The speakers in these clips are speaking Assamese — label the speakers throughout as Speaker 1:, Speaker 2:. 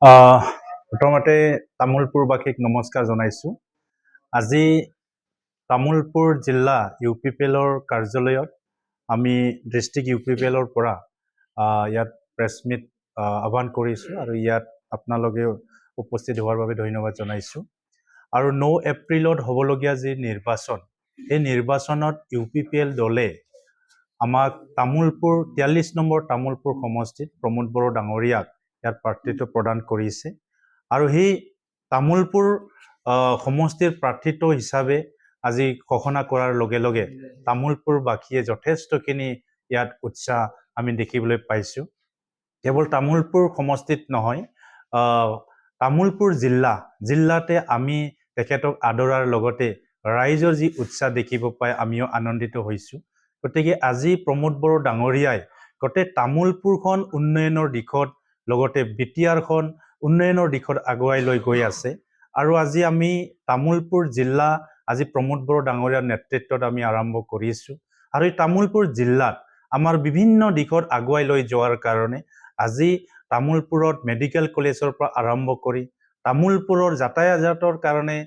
Speaker 1: প্ৰথমতে তামোলপুৰবাসীক নমস্কাৰ জনাইছোঁ। আজি তামোলপুৰ জিলা UPPL-ৰ কাৰ্যালয়ত আমি ডিষ্ট্ৰিক্ট UPPL-ৰ পৰা ইয়াত প্ৰেছ মিট আহ্বান কৰিছোঁ আৰু ইয়াত আপোনালোকে উপস্থিত হোৱাৰ বাবে ধন্যবাদ জনাইছোঁ। আৰু 9 এপ্ৰিলত হ'বলগীয়া যি নিৰ্বাচন, এই নিৰ্বাচনত UPPL দলে আমাক তামোলপুৰ 43 নম্বৰ তামোলপুৰ সমষ্টিত প্ৰমোদ বড়ো ডাঙৰীয়াক ইয়াত প্ৰাৰ্থিত্ব প্ৰদান কৰিছে। আৰু সেই তামোলপুৰ সমষ্টিৰ প্ৰাৰ্থিত্ব হিচাপে আজি ঘোষণা কৰাৰ লগে লগে তামোলপুৰবাসীয়ে যথেষ্টখিনি ইয়াত উৎসাহ আমি দেখিবলৈ পাইছোঁ। কেৱল তামোলপুৰ সমষ্টিত নহয়, তামোলপুৰ জিলাতে আমি তেখেতক আদৰাৰ লগতে ৰাইজৰ যি উৎসাহ দেখিব পাই আমিও আনন্দিত হৈছোঁ। গতিকে আজি প্ৰমোদ বড়ো ডাঙৰীয়াই গোটেই তামোলপুৰখন উন্নয়নৰ দিশত লগতে বিটিআৰখন উন্নয়নৰ দিশত আগুৱাই লৈ গৈ আছে। আৰু আজি আমি তামোলপুৰ জিলা আজি প্ৰমোদ বড়ো ডাঙৰীয়াৰ নেতৃত্বত আমি আৰম্ভ কৰিছোঁ। আৰু এই তামোলপুৰ জিলাত আমাৰ বিভিন্ন দিশত আগুৱাই লৈ যোৱাৰ কাৰণে আজি তামোলপুৰত মেডিকেল কলেজৰ পৰা আৰম্ভ কৰি তামোলপুৰৰ যাতায়াতৰ কাৰণে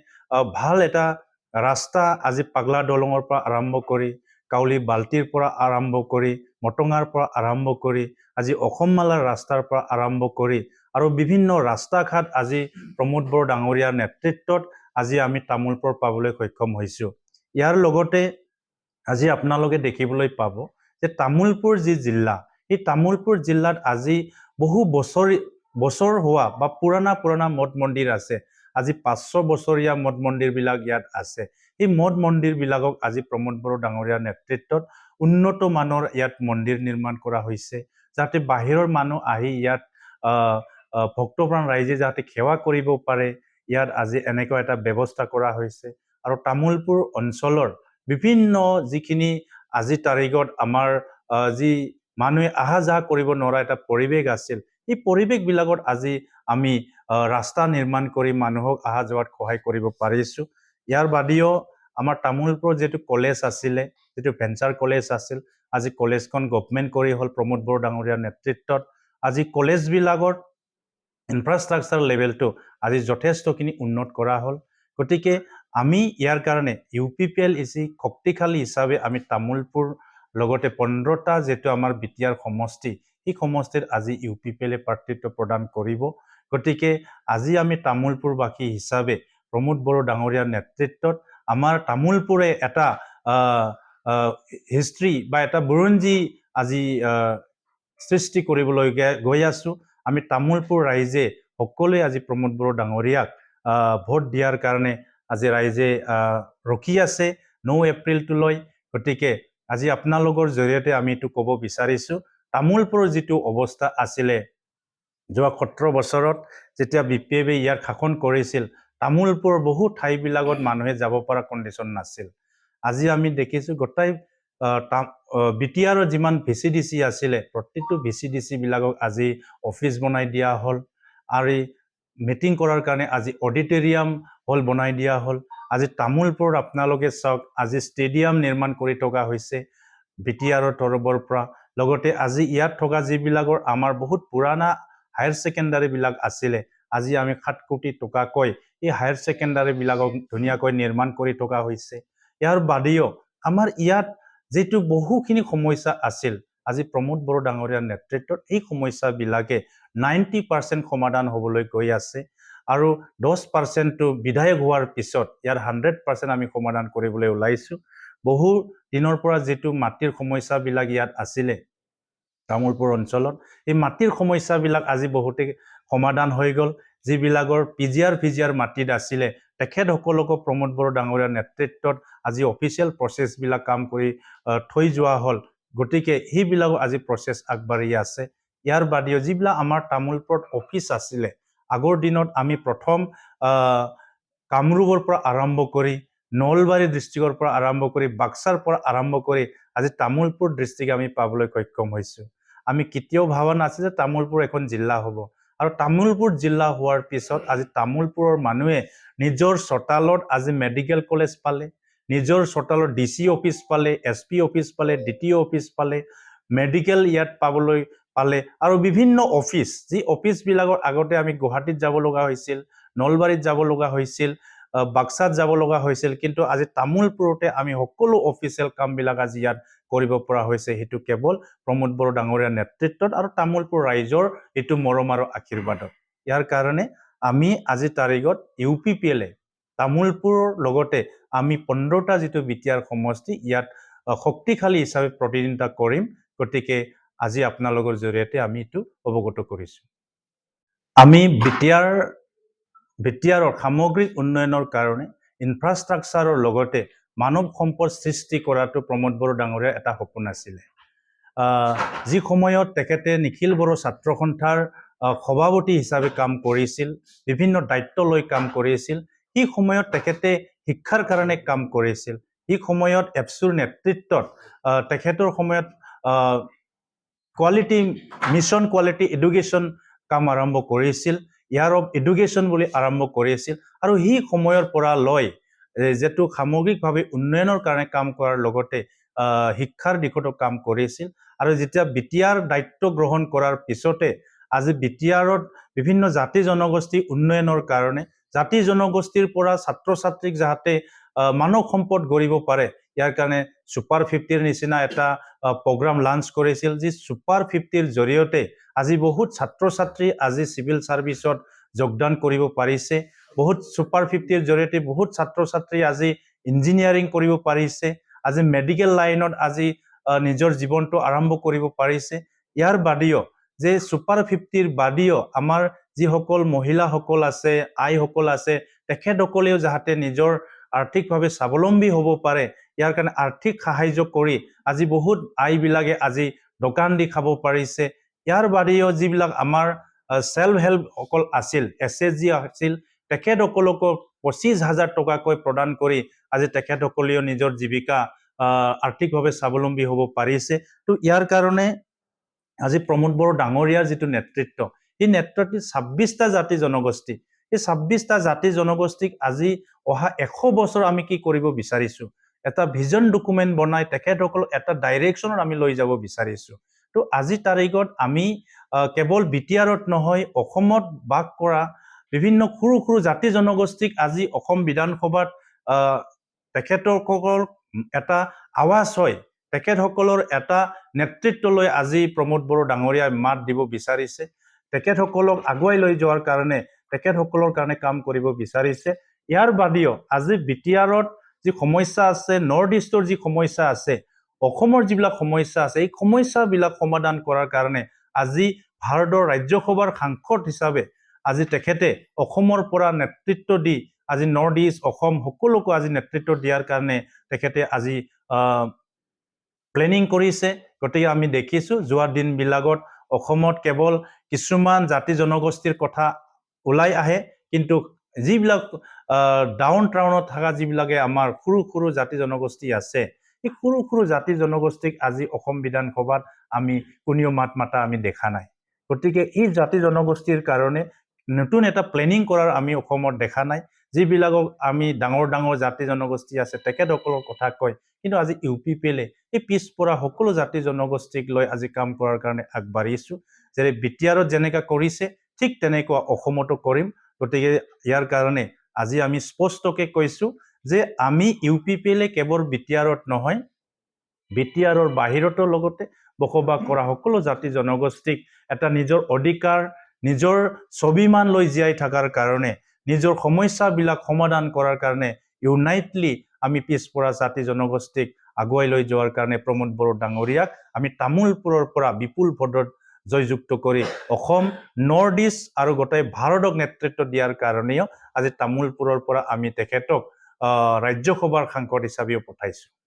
Speaker 1: ভাল এটা ৰাস্তা আজি পাগলা দলঙৰ পৰা আৰম্ভ কৰি কাউলি বাল্টিৰ পৰা আৰম্ভ কৰি মটঙাৰ পৰা আৰম্ভ কৰি আজি অসমমালাৰ ৰাস্তাৰ পৰা আৰম্ভ কৰি আৰু বিভিন্ন ৰাস্তা ঘাট আজি প্ৰমোদ বড়ো ডাঙৰীয়াৰ নেতৃত্বত আজি আমি তামোলপুৰ পাবলৈ সক্ষম হৈছোঁ। ইয়াৰ লগতে আজি আপোনালোকে দেখিবলৈ পাব যে তামোলপুৰ যি জিলা, এই তামোলপুৰ জিলাত আজি বহু বছৰ হোৱা বা পুৰণা মঠ মন্দিৰ আছে। আজি 500 বছৰীয়া মঠ মন্দিৰবিলাক ইয়াত আছে। এই মঠ মন্দিৰবিলাকক আজি প্ৰমোদ বড়ো ডাঙৰীয়াৰ নেতৃত্বত উন্নত মানৰ ইয়াত মন্দিৰ নিৰ্মাণ কৰা হৈছে, যাতে বাহিৰৰ মানুহ আহি ইয়াত ভক্তপ্ৰাণ ৰাইজে যাতে সেৱা কৰিব পাৰে। ইয়াত আজি এনেকুৱা এটা ব্যৱস্থা কৰা হৈছে। আৰু তামোলপুৰ অঞ্চলৰ বিভিন্ন যিখিনি আজি তাৰিখত আমাৰ যি মানুহে আহা যাহ কৰিব নোৱাৰা এটা পৰিৱেশ আছিল, এই পৰিৱেশবিলাকত আজি আমি ৰাস্তা নিৰ্মাণ কৰি মানুহক আহা যোৱাত সহায় কৰিব পাৰিছোঁ। ইয়াৰ বাদেও আমাৰ তামোলপুৰত যিটো কলেজ আছিলে, যিটো ভেঞ্চাৰ কলেজ আছিল, আজি কলেজখন গভৰ্ণমেণ্ট কৰি হ'ল প্ৰমোদ বড়ো ডাঙৰীয়াৰ নেতৃত্বত। আজি কলেজবিলাকৰ ইনফ্ৰাষ্ট্ৰাকচাৰ লেভেলটো আজি যথেষ্টখিনি উন্নত কৰা হ'ল। গতিকে আমি ইয়াৰ কাৰণে UPPL শক্তিশালী হিচাপে আমি তামোলপুৰ লগতে 15টা যিটো আমাৰ বিটিআৰ সমষ্টি, এই সমষ্টিত আজি UPPL প্ৰাৰ্থিত্ব প্ৰদান কৰিব। গতিকে আজি আমি তামোলপুৰবাসী হিচাপে প্ৰমোদ বড়ো ডাঙৰীয়াৰ নেতৃত্বত আমাৰ তামোলপুৰে এটা হিষ্ট্ৰী বা এটা বুৰঞ্জী আজি সৃষ্টি কৰিবলৈ গৈ আছোঁ। আমি তামোলপুৰ ৰাইজে সকলোৱে আজি প্ৰমোদ বড়ো ডাঙৰীয়াক ভোট দিয়াৰ কাৰণে আজি ৰাইজে ৰখি আছে 9 এপ্ৰিলটোলৈ। গতিকে আজি আপোনালোকৰ জৰিয়তে আমি এইটো ক'ব বিচাৰিছোঁ, তামোলপুৰৰ যিটো অৱস্থা আছিলে যোৱা 17 বছৰত যেতিয়া BPF-এ ইয়াৰ শাসন কৰিছিল, তামোলপুৰৰ বহু ঠাইবিলাকত মানুহে যাব পৰা কণ্ডিশ্যন নাছিল। আজি আমি দেখিছোঁ গোটাই বিটিআৰৰ যিমান VCDC আছিলে, প্ৰত্যেকটো VCDC বিলাকক আজি অফিচ বনাই দিয়া হ'ল। আৰু মিটিং কৰাৰ কাৰণে আজি অডিটৰিয়াম হল বনাই দিয়া হ'ল। আজি তামোলপুৰত আপোনালোকে চাওক, আজি ষ্টেডিয়াম নিৰ্মাণ কৰি থকা হৈছে বিটিআৰৰ তৰফৰ পৰা। লগতে আজি ইয়াত থকা যিবিলাকৰ আমাৰ বহুত পুৰণা হায়াৰ ছেকেণ্ডাৰীবিলাক আছিলে, আজি আমি 7 কোটি টকাকৈ এই হায়াৰ ছেকেণ্ডাৰীবিলাকক ধুনীয়াকৈ নিৰ্মাণ কৰি থকা হৈছে। ইয়াৰ বাদেও আমাৰ ইয়াত যেটো বহুখিনি সমস্যা আছিল, আজি প্ৰমোদ বড়ো ডাঙৰীয়াৰ নেতৃত্বত এই সমস্যাবিলাকে 90% সমাধান হ'বলৈ গৈ আছে। আৰু 10%টো বিধায়ক হোৱাৰ পিছত ইয়াৰ 100% আমি সমাধান কৰিবলৈ ওলাইছোঁ। বহু দিনৰ পৰা যেটো মাটিৰ সমস্যাবিলাক ইয়াত আছিলে তামোলপুৰ অঞ্চলত, এই মাটিৰ সমস্যাবিলাক আজি বহুতে সমাধান হৈ গ'ল। যিবিলাকৰ পিজিআৰ মাটিত আছিলে, তেখেতসকলকো প্ৰমোদ বড়ো ডাঙৰীয়াৰ নেতৃত্বত আজি অফিচিয়েল প্ৰচেছবিলাক কাম কৰি থৈ যোৱা হ'ল। গতিকে সেইবিলাকো আজি প্ৰচেছ আগবাঢ়ি আছে। ইয়াৰ বাদেও যিবিলাক আমাৰ তামোলপুৰত অফিচ আছিলে, আগৰ দিনত আমি প্ৰথম কামৰূপৰ পৰা আৰম্ভ কৰি নলবাৰী ডিষ্ট্ৰিক্টৰ পৰা আৰম্ভ কৰি বাক্সাৰ পৰা আৰম্ভ কৰি আজি তামোলপুৰ ডিষ্ট্ৰিক্ট আমি পাবলৈ সক্ষম হৈছোঁ। আমি কেতিয়াও ভাবা নাছিল যে তামোলপুৰ এখন জিলা হ'ব। আৰু তামোলপুৰ জিলা হোৱাৰ পিছত আজি তামোলপুৰৰ মানুহে নিজৰ চোতালত আজি মেডিকেল কলেজ পালে, নিজৰ চোতালত DC অফিচ পালে, SP অফিচ পালে, DTO অফিচ পালে, মেডিকেল ইয়াত পাবলৈ পালে আৰু বিভিন্ন অফিচ যি অফিচবিলাকৰ আগতে আমি গুৱাহাটীত যাব লগা হৈছিল, নলবাৰীত যাব লগা হৈছিল, বাক্সাত যাব লগা হৈছিল, কিন্তু আজি তামোলপুৰতে আমি সকলো অফিচিয়েল কামবিলাক আজি ইয়াত কৰিব পৰা হৈছে। সেইটো কেৱল প্ৰমোদ বড়ো ডাঙৰীয়াৰ নেতৃত্বত আৰু তামোলপুৰ ৰাইজৰ এইটো মৰম আৰু আশীৰ্বাদত। ইয়াৰ কাৰণে আমি আজি তাৰিখত UPPL তামোলপুৰৰ লগতে আমি 15টা যিটো বিটিআৰ সমষ্টি ইয়াত শক্তিশালী হিচাপে প্ৰতিনিধিত্ব কৰিম। গতিকে আজি আপোনালোকৰ জৰিয়তে আমি এইটো অৱগত কৰিছোঁ। আমি বিটিআৰৰ সামগ্ৰিক উন্নয়নৰ কাৰণে ইনফ্ৰাষ্ট্ৰাকচাৰৰ লগতে মানৱ সম্পদ সৃষ্টি কৰাটো প্ৰমোদ বড়ো ডাঙৰীয়াৰ এটা সপোন আছিলে। যি সময়ত তেখেতে নিখিল বড়ো ছাত্ৰ সন্থাৰ সভাপতি হিচাপে কাম কৰিছিল, বিভিন্ন দায়িত্ব লৈ কাম কৰিছিল, সেই সময়ত তেখেতে শিক্ষাৰ কাৰণে কাম কৰিছিল। সেই সময়ত এপছুৰ নেতৃত্বত তেখেতৰ সময়ত মিছন কোৱালিটি এডুকেশ্যন কাম আৰম্ভ কৰিছিল, ইয়াৰ অফ এডুকেশ্যন বুলি আৰম্ভ কৰিছিল, আৰু সেই সময়ৰ পৰা লৈ যিটো সামগ্ৰিকভাৱে উন্নয়নৰ কাৰণে কাম কৰাৰ লগতে শিক্ষাৰ দিশতো কাম কৰিছিল। আৰু যেতিয়া বিটিআৰ দায়িত্ব গ্ৰহণ কৰাৰ পিছতে আজি বিটিআৰত বিভিন্ন জাতি জনগোষ্ঠী উন্নয়নৰ কাৰণে জাতি জনগোষ্ঠীৰ পৰা ছাত্ৰ ছাত্ৰীক যাতে মানৱ সম্পদ গঢ়িব পাৰে, ইয়াৰ কাৰণে ছুপাৰ 50ৰ নিচিনা এটা প্ৰগ্ৰাম লাঞ্চ কৰিছিল। যি ছুপাৰ 50ৰ জৰিয়তে আজি বহুত ছাত্ৰ ছাত্ৰী আজি চিভিল ছাৰ্ভিচত যোগদান কৰিব পাৰিছে। বহুত ছুপাৰ 50ৰ জৰিয়তে বহুত ছাত্ৰ ছাত্ৰী আজি ইঞ্জিনিয়াৰিং কৰিব পাৰিছে, আজি মেডিকেল লাইনত আজি নিজৰ জীৱনটো আৰম্ভ কৰিব পাৰিছে। ইয়াৰ বাদেও যে ছুপাৰ 50ৰ বাদেও আমাৰ যিসকল মহিলাসকল আছে, আইসকল আছে, তেখেতসকলেও যাতে নিজৰ আৰ্থিকভাৱে স্বাৱলম্বী হ'ব পাৰে, ইয়াৰ কাৰণে আৰ্থিক সাহায্য কৰি আজি বহুত আইবিলাকে আজি দোকান দি খাব পাৰিছে। ইয়াৰ বাদেও যিবিলাক আমাৰ সেল্ফ হেল্প সকল আছিল, SHG আছিল, তেখেতসকলকো 25,000 টকাকৈ প্ৰদান কৰি আজি তেখেতসকলেও নিজৰ জীৱিকা আৰ্থিকভাৱে স্বাৱলম্বী হ'ব পাৰিছে। তো ইয়াৰ কাৰণে আজি প্ৰমোদ বড়ো ডাঙৰীয়াৰ যিটো নেতৃত্ব, এই নেতৃত্বত 26টা জাতি জনগোষ্ঠী, এই 26টা জাতি জনগোষ্ঠীক আজি অহা 100 বছৰ আমি কি কৰিব বিচাৰিছোঁ, এটা ভিজন ডকুমেণ্ট বনাই তেখেতসকলক এটা ডাইৰেকশ্যনত আমি লৈ যাব বিচাৰিছোঁ। তো আজি তাৰিখত আমি কেৱল বিটিআৰত নহয়, অসমত বাস কৰা বিভিন্ন সৰু সৰু জাতি জনগোষ্ঠীক আজি অসম বিধানসভাত তেখেতসকলৰ এটা আৱাজ হয়, তেখেতসকলৰ এটা নেতৃত্ব লৈ আজি প্ৰমোদ বড়ো ডাঙৰীয়াই মাত দিব বিচাৰিছে। তেখেতসকলক আগুৱাই লৈ যোৱাৰ কাৰণে তেখেতসকলৰ কাৰণে কাম কৰিব বিচাৰিছে। ইয়াৰ বাদেও আজি বিটিআৰত যি সমস্যা আছে, নৰ্থ ইষ্টৰ যি সমস্যা আছে, অসমৰ যিবিলাক সমস্যা আছে, এই সমস্যাবিলাক সমাধান কৰাৰ কাৰণে আজি ভাৰতৰ ৰাজ্যসভাৰ সাংসদ হিচাপে আজি তেখেতে অসমৰ পৰা নেতৃত্ব দি আজি নৰ্থ ইষ্ট অসম সকলোকো আজি নেতৃত্ব দিয়াৰ কাৰণে তেখেতে আজি প্লেনিং কৰিছে। গতিকে আমি দেখিছোঁ যোৱা দিনবিলাকত অসমত কেৱল কিছুমান জাতি জনগোষ্ঠীৰ কথা ওলাই আহে, কিন্তু যিবিলাক ডাউন টাউনত থকা যিবিলাকে আমাৰ সৰু সৰু জাতি জনগোষ্ঠী আছে, এই সৰু সৰু জাতি জনগোষ্ঠীক আজি অসম বিধানসভাত আমি কোনেও মাত মাতা আমি দেখা নাই। গতিকে এই জাতি জনগোষ্ঠীৰ কাৰণে নতুন এটা প্লেনিং কৰাৰ আমি অসমত দেখা নাই। যিবিলাকক আমি ডাঙৰ ডাঙৰ জাতি জনগোষ্ঠী আছে তেখেতসকলৰ কথা কয়, কিন্তু আজি UPPL এই পিছপৰা সকলো জাতি জনগোষ্ঠীক লৈ আজি কাম কৰাৰ কাৰণে আগবাঢ়িছোঁ। যে বিটিআৰত যেনেকৈ কৰিছে ঠিক তেনেকুৱা অসমতো কৰিম। গতিকে ইয়াৰ কাৰণে আজি আমি স্পষ্টকৈ কৈছোঁ যে আমি UPPL কেৱল বিটিআৰত নহয়, বিটিআৰৰ বাহিৰতো লগতে বসবাস কৰা সকলো জাতি জনগোষ্ঠীক এটা নিজৰ অধিকাৰ, নিজৰ স্বাভিমান লৈ জীয়াই থকাৰ কাৰণে, নিজৰ সমস্যাবিলাক সমাধান কৰাৰ কাৰণে ইউনাইটলি আমি পিছপৰা জাতি জনগোষ্ঠীক আগুৱাই লৈ যোৱাৰ কাৰণে প্ৰমোদ বড়ো ডাঙৰীয়াক আমি তামোলপুৰৰ পৰা বিপুল ভোটত জয়যুক্ত কৰি অসম, নৰ্থ ইষ্ট আৰু গোটেই ভাৰতক নেতৃত্ব দিয়াৰ কাৰণেও আজি তামোলপুৰৰ পৰা আমি তেখেতক ৰাজ্যসভাৰ সাংসদ হিচাপেও পঠাইছোঁ।